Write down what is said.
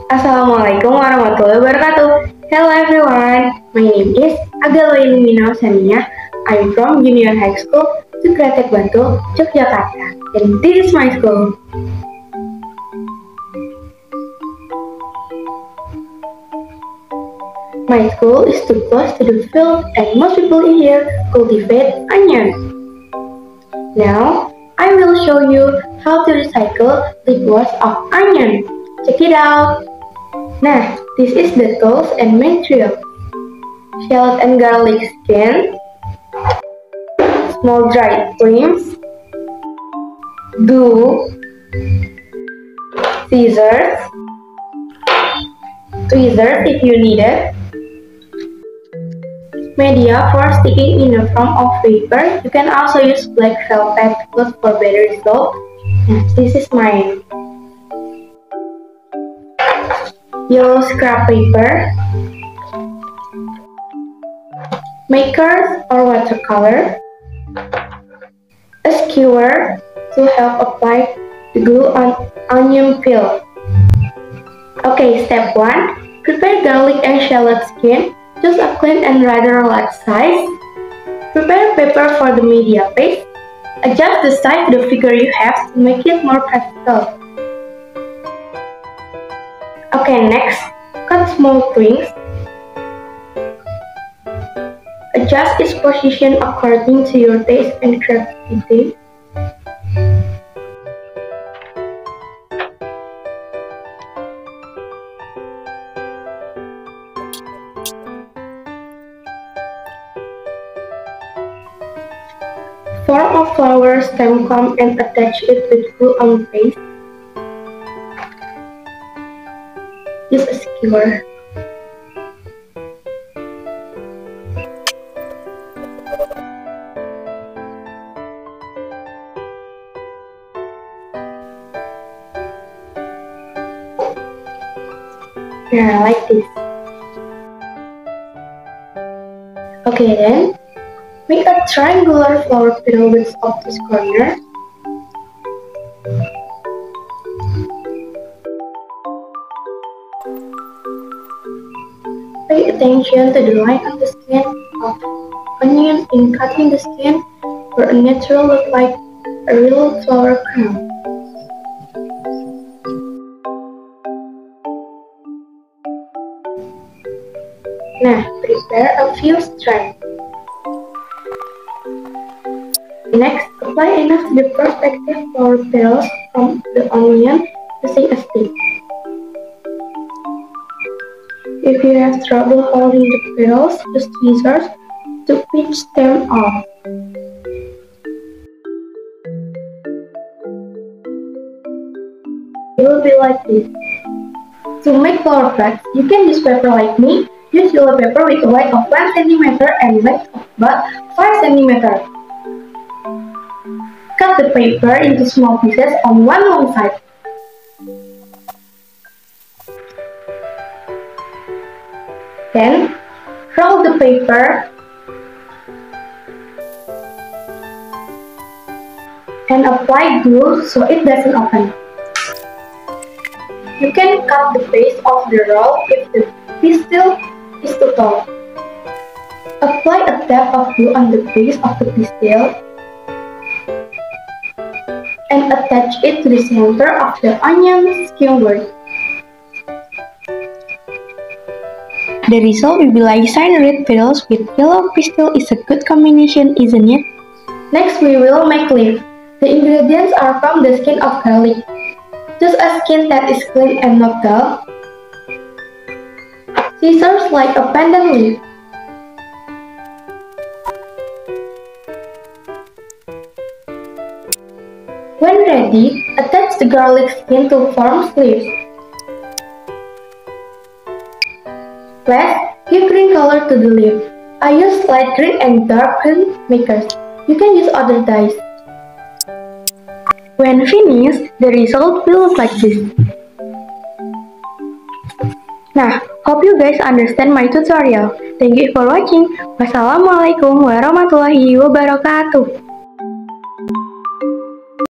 Assalamualaikum warahmatullahi wabarakatuh. Hello everyone, my name is Aga Luayli Minahussaniyyah. I'm from Junior High School, Sukratek Batu, Yogyakarta, and this is my school. My school is too close to the field, and most people in here cultivate onion. Now, I will show you how to recycle liquids of onion. Check it out! Nah, this is the tools and materials. Shallot and garlic skin, small dried limbs, glue, scissors, tweezers if you need it, media for sticking in the form of paper. You can also use black velvet cloth for better result. This is mine. Yellow scrap paper, markers or watercolor, a skewer to help apply the glue on onion peel. Okay, step 1. Prepare garlic and shallot skin. Choose a clean and rather large size. Prepare paper for the media paste. Adjust the size to the figure you have to make it more practical. Okay, next, cut small strings. Adjust its position according to your taste and creativity. Form a flower stem comb and attach it with glue on paste. Use a skewer. Yeah, like this. Okay then, make a triangular flower petal with obtuse corner. Pay attention to the line of the skin of onion in cutting the skin for a natural look like a real flower crown. Now, prepare a few strands. Next, apply enough to the prospective flower petals from the onion using a stick. If you have trouble holding the petals, use tweezers to pinch them off. It will be like this. To make flower flags, you can use paper like me. Use yellow paper with a weight of 1 cm and length of about 5 cm. Cut the paper into small pieces on one long side. Then, roll the paper and apply glue so it doesn't open. You can cut the base of the roll if the pistil is too tall. Apply a dab of glue on the base of the pistil and attach it to the center of the onion skewer. The result will be like shiny red petals with yellow pistil. Is a good combination, isn't it? Next, we will make leaf. The ingredients are from the skin of garlic. Choose a skin that is clean and not dull. Scissors like a pendant leaf. When ready, attach the garlic skin to form sleeves. Last, give green color to the leaf. I use light green and dark green markers. You can use other dyes. When finished, the result will look like this. Nah, hope you guys understand my tutorial. Thank you for watching. Wassalamualaikum warahmatullahi wabarakatuh.